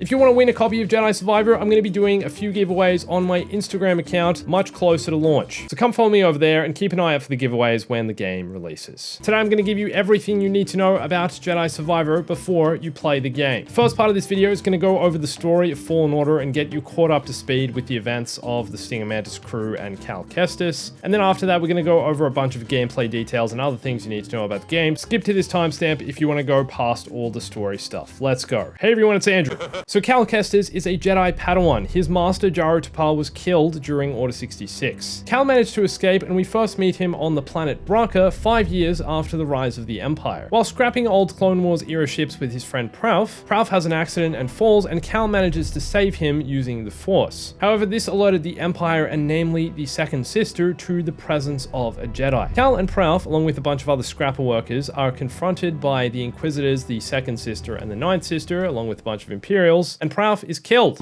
If you want to win a copy of Jedi Survivor, I'm going to be doing a few giveaways on my Instagram account much closer to launch. So come follow me over there and keep an eye out for the giveaways when the game releases. Today I'm going to give you everything you need to know about Jedi Survivor before you play the game. The first part of this video is going to go over the story of Fallen Order and get you caught up to speed with the events of the Stinger Mantis crew and Cal Kestis. And then after that, we're going to go over a bunch of gameplay details and other things you need to know about the game. Skip to this timestamp if you want to go past all the story stuff. Let's go. Hey everyone, it's Andrew. So Cal Kestis is a Jedi Padawan. His master, Jaro Tapal, was killed during Order 66. Cal managed to escape, and we first meet him on the planet Bracca 5 years after the rise of the Empire. While scrapping old Clone Wars era ships with his friend Prauf has an accident and falls, and Cal manages to save him using the Force. However, this alerted the Empire, and namely the Second Sister, to the presence of a Jedi. Cal and Prauf, along with a bunch of other scrapper workers, are confronted by the Inquisitors, the Second Sister, and the Ninth Sister, along with a bunch of Imperials, and Prauf is killed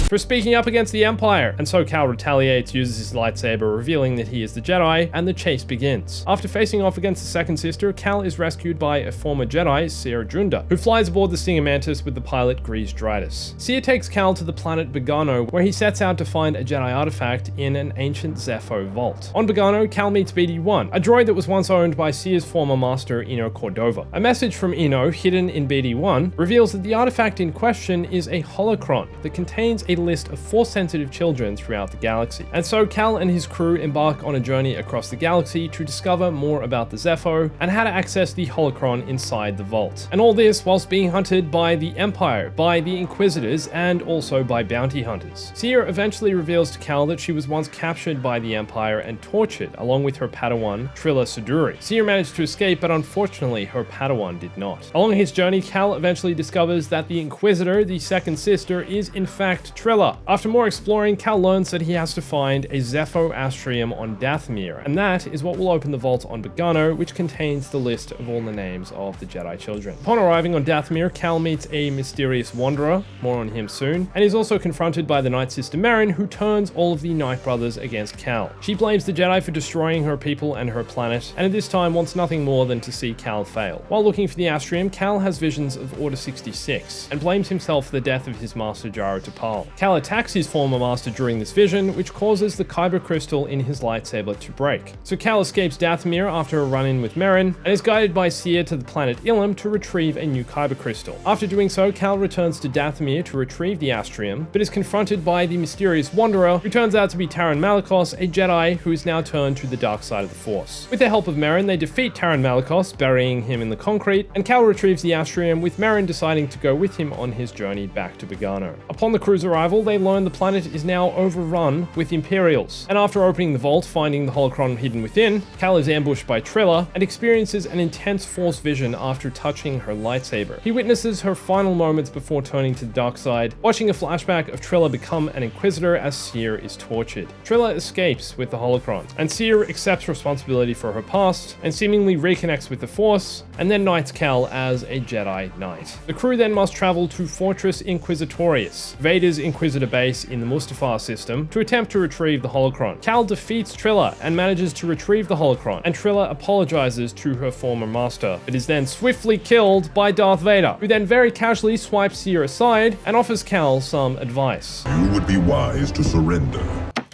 for speaking up against the Empire, and so Cal retaliates, uses his lightsaber, revealing that he is the Jedi, and the chase begins. After facing off against the Second Sister, Cal is rescued by a former Jedi, Cere Junda, who flies aboard the Stinger Mantis with the pilot Grease Dritus. Cere takes Cal to the planet Bogano, where he sets out to find a Jedi artifact in an ancient Zepho vault. On Bogano, Cal meets BD-1, a droid that was once owned by Cere's former master, Eno Cordova. A message from Eno, hidden in BD-1, reveals that the artifact in question is a holocron that contains a list of Force-sensitive children throughout the galaxy. And so Cal and his crew embark on a journey across the galaxy to discover more about the Zepho and how to access the holocron inside the vault. And all this whilst being hunted by the Empire, by the Inquisitors, and also by bounty hunters. Cere eventually reveals to Cal that she was once captured by the Empire and tortured, along with her Padawan, Trilla Suduri. Cere managed to escape, but unfortunately her Padawan did not. Along his journey, Cal eventually discovers that the Inquisitor, the Second Sister, is in fact Trilla. After more exploring, Cal learns that he has to find a Zepho Astrium on Dathomir, and that is what will open the vault on Bogano, which contains the list of all the names of the Jedi children. Upon arriving on Dathomir, Cal meets a mysterious wanderer, more on him soon, and is also confronted by the Night Sister Merrin, who turns all of the Night Brothers against Cal. She blames the Jedi for destroying her people and her planet, and at this time wants nothing more than to see Cal fail. While looking for the Astrium, Cal has visions of Order 66, and blames himself for the death of his master Jaro Tapal. Cal attacks his former master during this vision, which causes the Kyber crystal in his lightsaber to break. So Cal escapes Dathomir after a run-in with Merrin, and is guided by Cere to the planet Ilum to retrieve a new Kyber crystal. After doing so, Cal returns to Dathomir to retrieve the Astrium, but is confronted by the mysterious Wanderer, who turns out to be Taron Malicos, a Jedi who is now turned to the dark side of the Force. With the help of Merrin, they defeat Taron Malicos, burying him in the concrete, and Cal retrieves the Astrium, with Merrin deciding to go with him on his journey back to Bogano. Upon the crew's arrival, they learn the planet is now overrun with Imperials, and after opening the vault, finding the holocron hidden within, Cal is ambushed by Trilla and experiences an intense Force vision after touching her lightsaber. He witnesses her final moments before turning to the dark side, watching a flashback of Trilla become an Inquisitor as Cere is tortured. Trilla escapes with the holocron, and Cere accepts responsibility for her past and seemingly reconnects with the Force, and then knights Cal as a Jedi Knight. The crew then must travel to Fortress Inquisitorius, Vader's Inquisitor base in the Mustafar system, to attempt to retrieve the holocron. Cal defeats Trilla and manages to retrieve the holocron, and Trilla apologizes to her former master, but is then swiftly killed by Darth Vader, who then very casually swipes Cere aside and offers Cal some advice. You would be wise to surrender.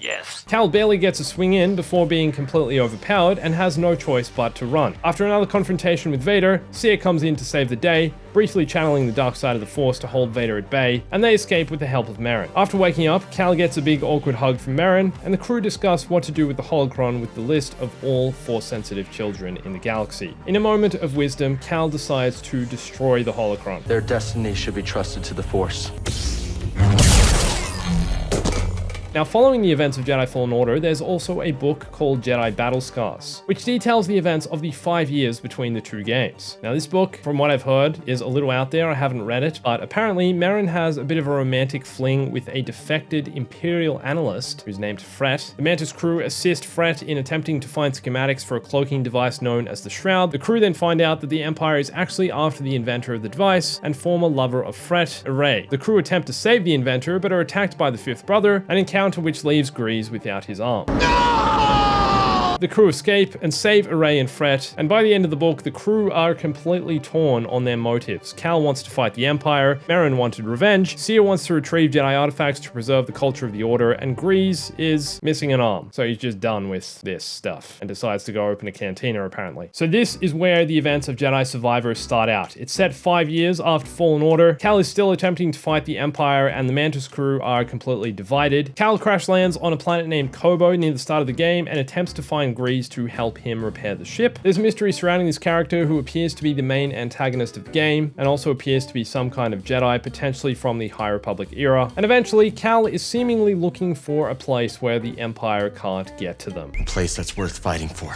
Yes. Cal barely gets a swing in before being completely overpowered and has no choice but to run. After another confrontation with Vader, Cere comes in to save the day, briefly channeling the dark side of the Force to hold Vader at bay, and they escape with the help of Merrin. After waking up, Cal gets a big awkward hug from Merrin, and the crew discuss what to do with the holocron with the list of all Force-sensitive children in the galaxy. In a moment of wisdom, Cal decides to destroy the holocron. Their destiny should be trusted to the Force. Now, following the events of Jedi Fallen Order, there's also a book called Jedi Battle Scars, which details the events of the 5 years between the two games. Now, this book, from what I've heard, is a little out there. I haven't read it, but apparently Merrin has a bit of a romantic fling with a defected Imperial analyst who's named Fret. The Mantis crew assist Fret in attempting to find schematics for a cloaking device known as the Shroud. The crew then find out that the Empire is actually after the inventor of the device and former lover of Fret, Array. The crew attempt to save the inventor, but are attacked by the fifth brother, and encounter which leaves Grease without his arm. The crew escape and save Array and Fret, and by the end of the book, the crew are completely torn on their motives. Cal wants to fight the Empire, Merrin wanted revenge, Sia wants to retrieve Jedi artifacts to preserve the culture of the Order, and Grease is missing an arm. So he's just done with this stuff and decides to go open a cantina apparently. So this is where the events of Jedi Survivor start out. It's set 5 years after Fallen Order. Cal is still attempting to fight the Empire, and the Mantis crew are completely divided. Cal crash lands on a planet named Kobo near the start of the game and attempts to find Grease to help him repair the ship. There's a mystery surrounding this character who appears to be the main antagonist of the game and also appears to be some kind of Jedi, potentially from the High Republic era. And eventually, Cal is seemingly looking for a place where the Empire can't get to them. A place that's worth fighting for.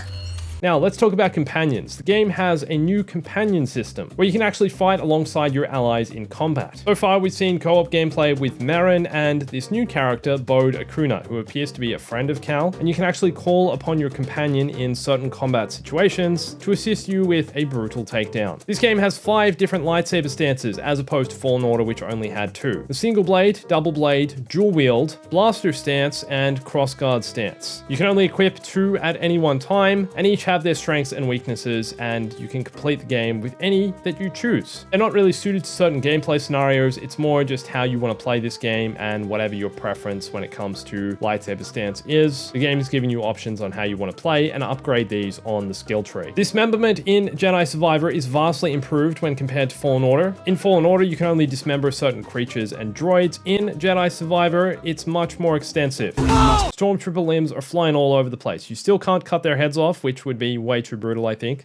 Now, let's talk about companions. The game has a new companion system where you can actually fight alongside your allies in combat. So far, we've seen co-op gameplay with Merrin and this new character, Bode Akuna, who appears to be a friend of Cal, and you can actually call upon your companion in certain combat situations to assist you with a brutal takedown. This game has 5 different lightsaber stances as opposed to Fallen Order, which only had 2. The single blade, double blade, dual wield, blaster stance, and crossguard stance. You can only equip 2 at any one time, and each have their strengths and weaknesses, and you can complete the game with any that you choose. They're not really suited to certain gameplay scenarios, it's more just how you want to play this game and whatever your preference when it comes to lightsaber stance is. The game is giving you options on how you want to play and upgrade these on the skill tree. Dismemberment in Jedi Survivor is vastly improved when compared to Fallen Order. In Fallen Order, you can only dismember certain creatures and droids. In Jedi Survivor, it's much more extensive. Stormtrooper limbs are flying all over the place. You still can't cut their heads off, which would be way too brutal, I think.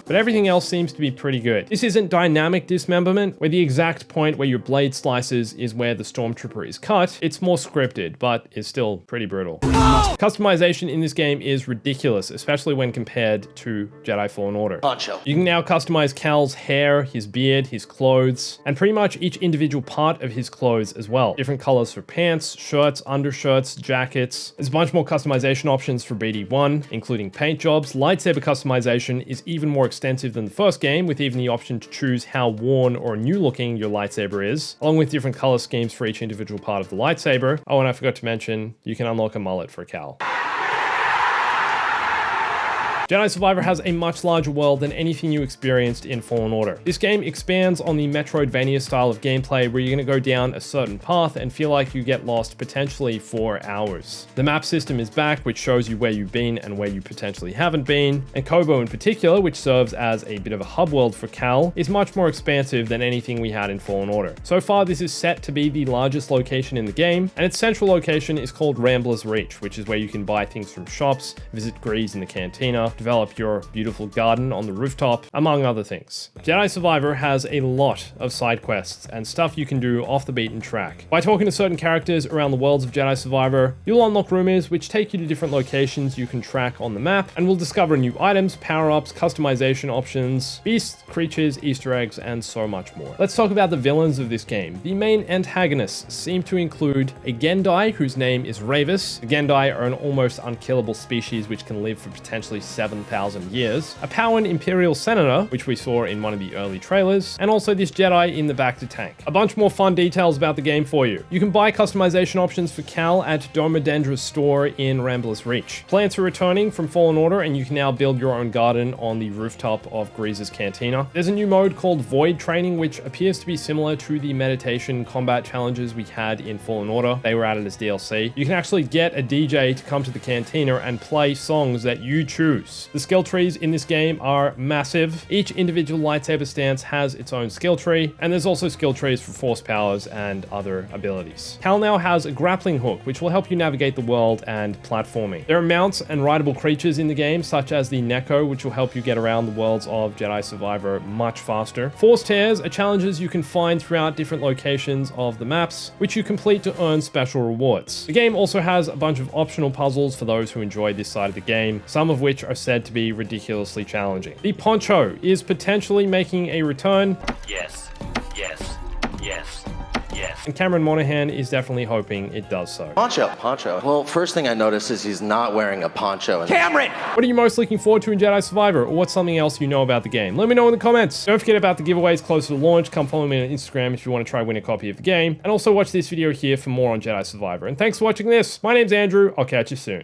But everything else seems to be pretty good. This isn't dynamic dismemberment, where the exact point where your blade slices is where the Stormtrooper is cut. It's more scripted, but is still pretty brutal. Customization in this game is ridiculous, especially when compared to Jedi Fallen Order. Poncho. You can now customize Cal's hair, his beard, his clothes, and pretty much each individual part of his clothes as well. Different colors for pants, shirts, undershirts, jackets. There's a bunch more customization options for BD1, including paint jobs. Lightsaber customization is even more extensive than the first game, with even the option to choose how worn or new looking your lightsaber is, along with different color schemes for each individual part of the lightsaber. Oh, and I forgot to mention, you can unlock a mullet for Cal. Jedi Survivor has a much larger world than anything you experienced in Fallen Order. This game expands on the Metroidvania style of gameplay where you're going to go down a certain path and feel like you get lost potentially for hours. The map system is back, which shows you where you've been and where you potentially haven't been, and Kobo in particular, which serves as a bit of a hub world for Cal, is much more expansive than anything we had in Fallen Order. So far, this is set to be the largest location in the game, and its central location is called Rambler's Reach, which is where you can buy things from shops, visit Grease in the cantina, develop your beautiful garden on the rooftop, among other things. Jedi Survivor has a lot of side quests and stuff you can do off the beaten track. By talking to certain characters around the worlds of Jedi Survivor, you'll unlock rumors which take you to different locations you can track on the map, and will discover new items, power-ups, customization options, beasts, creatures, Easter eggs, and so much more. Let's talk about the villains of this game. The main antagonists seem to include a Gendai, whose name is Ravis. The Gendai are an almost unkillable species which can live for potentially 7,000 years, a Powan Imperial Senator, which we saw in one of the early trailers, and also this Jedi in the Bacta tank. A bunch more fun details about the game for you. You can buy customization options for Cal at Doma Dendra's store in Rambler's Reach. Plants are returning from Fallen Order, and you can now build your own garden on the rooftop of Grease's cantina. There's a new mode called Void Training, which appears to be similar to the meditation combat challenges we had in Fallen Order. They were added as DLC. You can actually get a DJ to come to the cantina and play songs that you choose. The skill trees in this game are massive. Each individual lightsaber stance has its own skill tree, and there's also skill trees for force powers and other abilities. Cal now has a grappling hook, which will help you navigate the world and platforming. There are mounts and rideable creatures in the game, such as the Neko, which will help you get around the worlds of Jedi Survivor much faster. Force tears are challenges you can find throughout different locations of the maps, which you complete to earn special rewards. The game also has a bunch of optional puzzles for those who enjoy this side of the game, some of which are said to be ridiculously challenging. The poncho is potentially making a return. Yes, yes, yes, yes. And Cameron Monaghan is definitely hoping it does so. Poncho. Well, first thing I noticed is he's not wearing a poncho. Cameron! What are you most looking forward to in Jedi Survivor, or what's something else you know about the game? Let me know in the comments. Don't forget about the giveaways closer to launch. Come follow me on Instagram if you want to try win a copy of the game. And also watch this video here for more on Jedi Survivor. And thanks for watching this. My name's Andrew. I'll catch you soon.